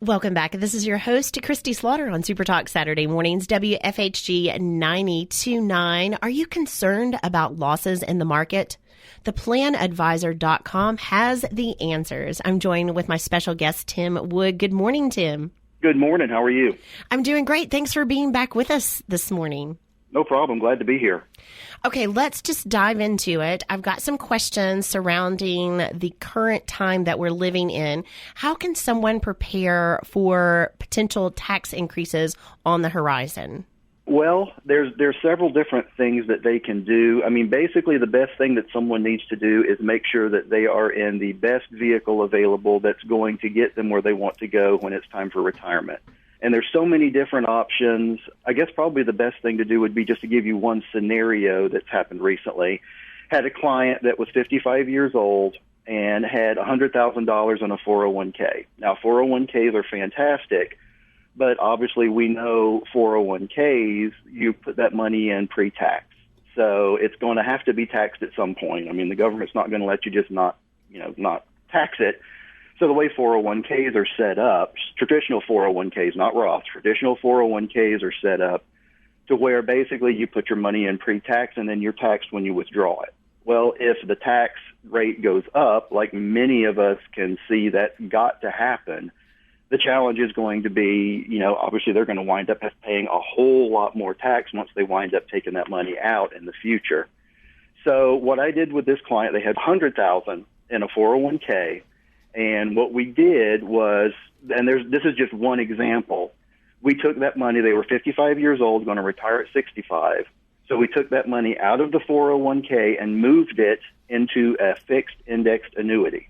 Welcome back. This is your host, Christie Slaughter on SuperTalk Saturday Mornings, WFHG 92.9. Are you concerned about losses in the market? ThePlanAdvisor.com has the answers. I'm joined with my special guest, Tim Wood. Good morning, Tim. Good morning. How are you? I'm doing great. Thanks for being back with us this morning. No problem. Glad to be here. Okay, let's just dive into it. I've got some questions surrounding the current time that we're living in. How can someone prepare for potential tax increases on the horizon? Well, there's several different things that they can do. I mean, basically the best thing that someone needs to do is make sure that they are in the best vehicle available that's going to get them where they want to go when it's time for retirement. And there's so many different options. I guess probably the best thing to do would be just to give you one scenario that's happened recently. Had a client that was 55 years old and had $100,000 on a 401k. Now, 401ks are fantastic, but obviously we know 401ks, you put that money in pre-tax. So it's going to have to be taxed at some point. I mean, the government's not going to let you just not tax it. So the way 401ks are set up, traditional 401ks, not Roths, traditional 401ks are set up to where basically you put your money in pre-tax and then you're taxed when you withdraw it. Well, if the tax rate goes up, like many of us can see that's got to happen, the challenge is going to be, obviously they're going to wind up paying a whole lot more tax once they wind up taking that money out in the future. So what I did with this client, they had $100,000 in a 401k. And what we did was, and this is just one example, we took that money, they were 55 years old, going to retire at 65. So we took that money out of the 401k and moved it into a fixed indexed annuity.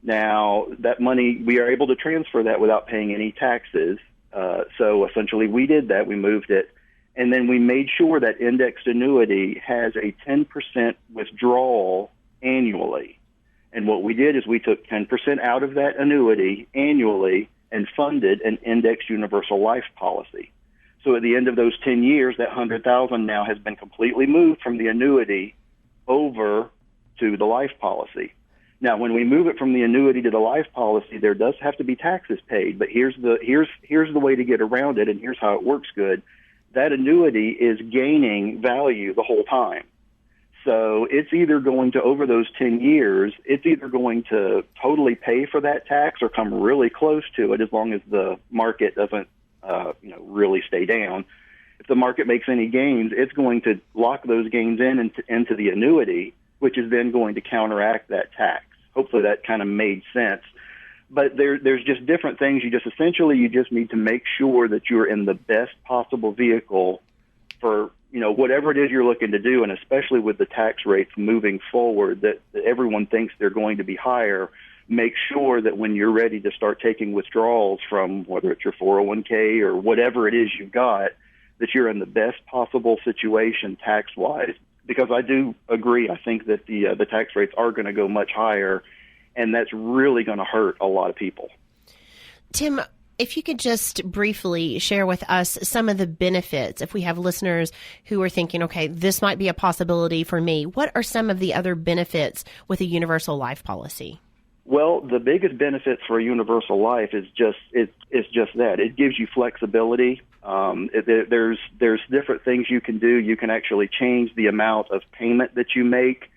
Now, that money, we are able to transfer that without paying any taxes. So essentially we did that, we moved it, and then we made sure that indexed annuity has a 10% withdrawal annually. And what we did is we took 10% out of that annuity annually and funded an indexed universal life policy. So at the end of those 10 years, that $100,000 now has been completely moved from the annuity over to the life policy. Now, when we move it from the annuity to the life policy, there does have to be taxes paid, but here's the way to get around it, and here's how it works good. That annuity is gaining value the whole time. So it's either going to, over those 10 years, it's either going to totally pay for that tax or come really close to it as long as the market doesn't, really stay down. If the market makes any gains, it's going to lock those gains into the annuity, which is then going to counteract that tax. Hopefully that kind of made sense. But there's just different things. You just need to make sure that you're in the best possible vehicle for whatever it is you're looking to do, and especially with the tax rates moving forward that everyone thinks they're going to be higher, make sure that when you're ready to start taking withdrawals from whether it's your 401k or whatever it is you've got, that you're in the best possible situation tax-wise. Because I do agree, I think that the tax rates are going to go much higher, and that's really going to hurt a lot of people. Tim, if you could just briefly share with us some of the benefits, if we have listeners who are thinking, okay, this might be a possibility for me. What are some of the other benefits with a universal life policy? Well, the biggest benefits for a universal life is just that. It gives you flexibility. There's different things you can do. You can actually change the amount of payment that you make.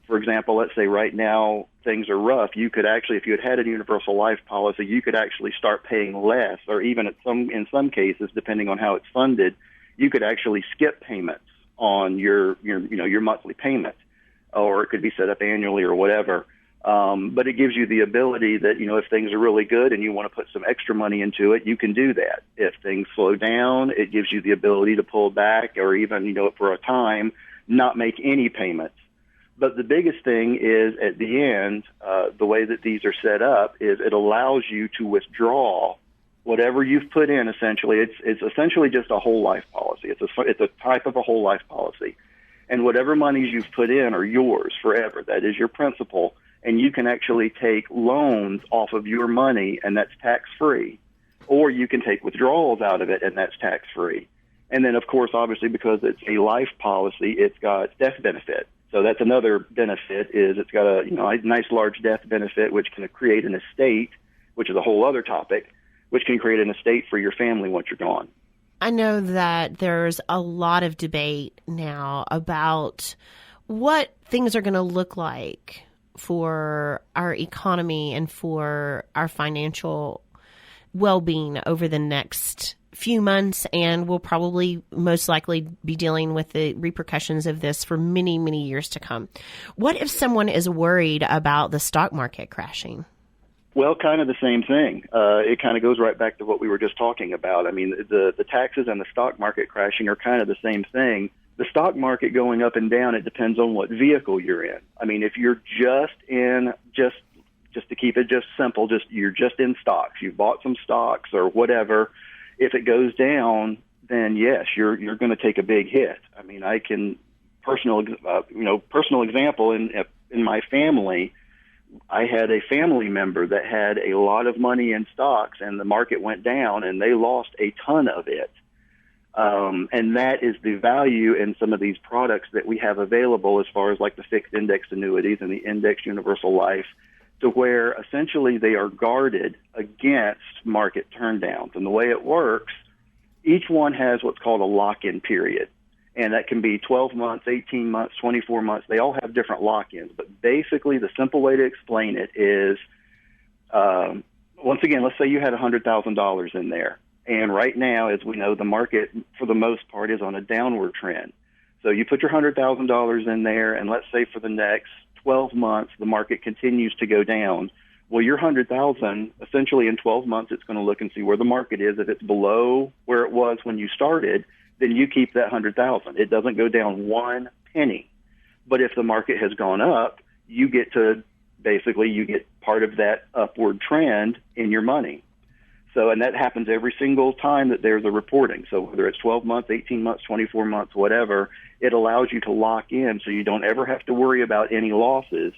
For example, let's say right now things are rough. You could actually, if you had a universal life policy, you could actually start paying less, or even in some cases, depending on how it's funded, you could actually skip payments on your monthly payment, or it could be set up annually or whatever. But it gives you the ability that, if things are really good and you want to put some extra money into it, you can do that. If things slow down, it gives you the ability to pull back or even, for a time, not make any payments. But the biggest thing is at the end, the way that these are set up is it allows you to withdraw whatever you've put in. Essentially, it's essentially just a whole life policy. It's a type of a whole life policy, and whatever monies you've put in are yours forever. That is your principal, and you can actually take loans off of your money, and that's tax free, or you can take withdrawals out of it, and that's tax free. And then, of course, obviously, because it's a life policy, it's got death benefit. So that's another benefit, is it's got a nice large death benefit, which can create an estate, which is a whole other topic. which can create an estate for your family once you're gone. I know that there's a lot of debate now about what things are going to look like for our economy and for our financial well-being over the next few months, and we'll probably most likely be dealing with the repercussions of this for many, many years to come. What if someone is worried about the stock market crashing? Well, kind of the same thing. It kind of goes right back to what we were just talking about. I mean, the taxes and the stock market crashing are kind of the same thing. The stock market going up and down, it depends on what vehicle you're in. I mean, if you're just to keep it just simple, you're just in stocks. You bought some stocks or whatever. If it goes down, then yes, you're going to take a big hit. I mean, I can personal example in my family. I had a family member that had a lot of money in stocks, and the market went down, and they lost a ton of it. And that is the value in some of these products that we have available as far as like the fixed index annuities and the index universal life, to where essentially they are guarded against market turndowns. And the way it works, each one has what's called a lock-in period. And that can be 12 months, 18 months, 24 months. They all have different lock-ins. But basically, the simple way to explain it is, once again, let's say you had $100,000 in there. And right now, as we know, the market, for the most part, is on a downward trend. So you put your $100,000 in there, and let's say for the next 12 months, the market continues to go down. Well, your $100,000, essentially in 12 months, it's going to look and see where the market is. If it's below where it was when you started, then you keep that $100,000. It doesn't go down one penny. But if the market has gone up, you get part of that upward trend in your money. So, and that happens every single time that there's a reporting. So whether it's 12 months, 18 months, 24 months, whatever, it allows you to lock in so you don't ever have to worry about any losses.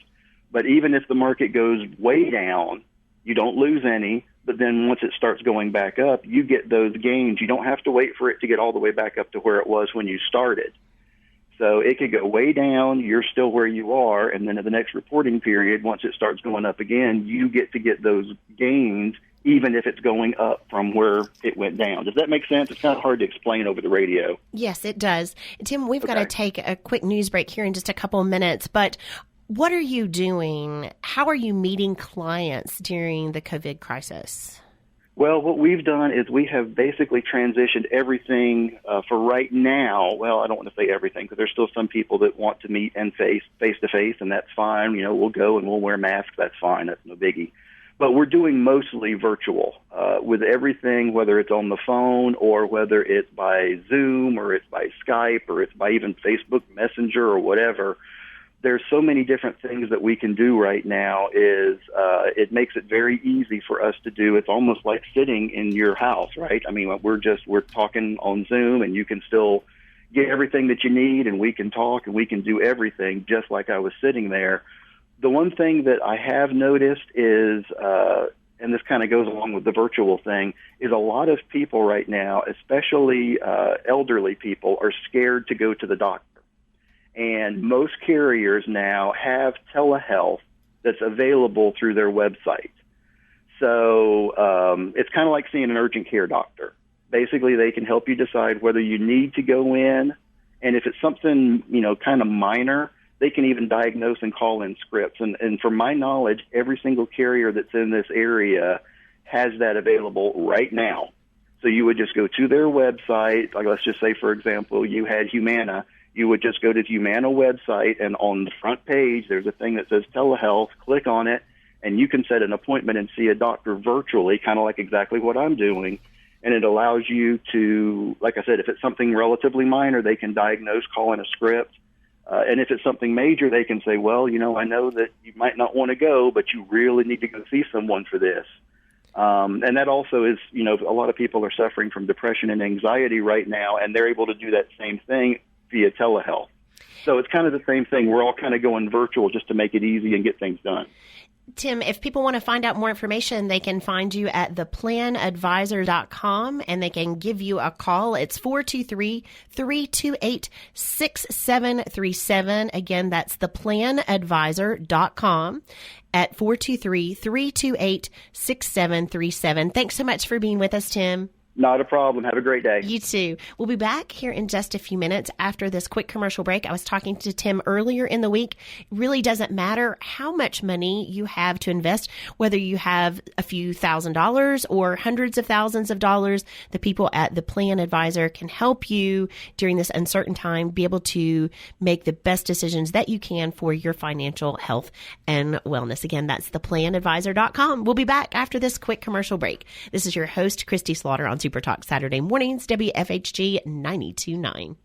But even if the market goes way down, you don't lose any. But then once it starts going back up, you get those gains. You don't have to wait for it to get all the way back up to where it was when you started. So it could go way down, you're still where you are, and then at the next reporting period, once it starts going up again, you get those gains even if it's going up from where it went down. Does that make sense? It's kind of hard to explain over the radio. Yes, it does. Tim, we've got to take a quick news break here in just a couple of minutes, but what are you doing? How are you meeting clients during the COVID crisis? Well, what we've done is we have basically transitioned everything for right now. Well, I don't want to say everything because there's still some people that want to meet and face to face, and that's fine. You know, we'll go and we'll wear masks. That's fine. That's no biggie. But we're doing mostly virtual with everything, whether it's on the phone or whether it's by Zoom or it's by Skype or it's by even Facebook Messenger or whatever. There's so many different things that we can do right now. It makes it very easy for us to do. It's almost like sitting in your house, right? I mean, we're talking on Zoom, and you can still get everything that you need, and we can talk and we can do everything just like I was sitting there. The one thing that I have noticed is, and this kind of goes along with the virtual thing, is a lot of people right now, especially elderly people, are scared to go to the doctor. And most carriers now have telehealth that's available through their website. So it's kind of like seeing an urgent care doctor. Basically, they can help you decide whether you need to go in, and if it's something, kind of minor, they can even diagnose and call in scripts. And from my knowledge, every single carrier that's in this area has that available right now. So you would just go to their website. Like, let's just say, for example, you had Humana. You would just go to the Humana website, and on the front page, there's a thing that says telehealth. Click on it, and you can set an appointment and see a doctor virtually, kind of like exactly what I'm doing. And it allows you to, like I said, if it's something relatively minor, they can diagnose, call in a script. And if it's something major, they can say, well, I know that you might not want to go, but you really need to go see someone for this. And that also is, a lot of people are suffering from depression and anxiety right now, and they're able to do that same thing via telehealth. So it's kind of the same thing. We're all kind of going virtual just to make it easy and get things done. Tim, if people want to find out more information, they can find you at theplanadvisor.com and they can give you a call. It's 423-328-6737. Again, that's theplanadvisor.com at 423-328-6737. Thanks so much for being with us, Tim. Not a problem. Have a great day. You too. We'll be back here in just a few minutes after this quick commercial break. I was talking to Tim earlier in the week. It really doesn't matter how much money you have to invest, whether you have a few $1,000s or hundreds of thousands of dollars. The people at the Plan Advisor can help you during this uncertain time be able to make the best decisions that you can for your financial health and wellness. Again, that's theplanadvisor.com. We'll be back after this quick commercial break. This is your host, Christie Slaughter on SuperTalk Saturday Mornings, WFHG 92.9.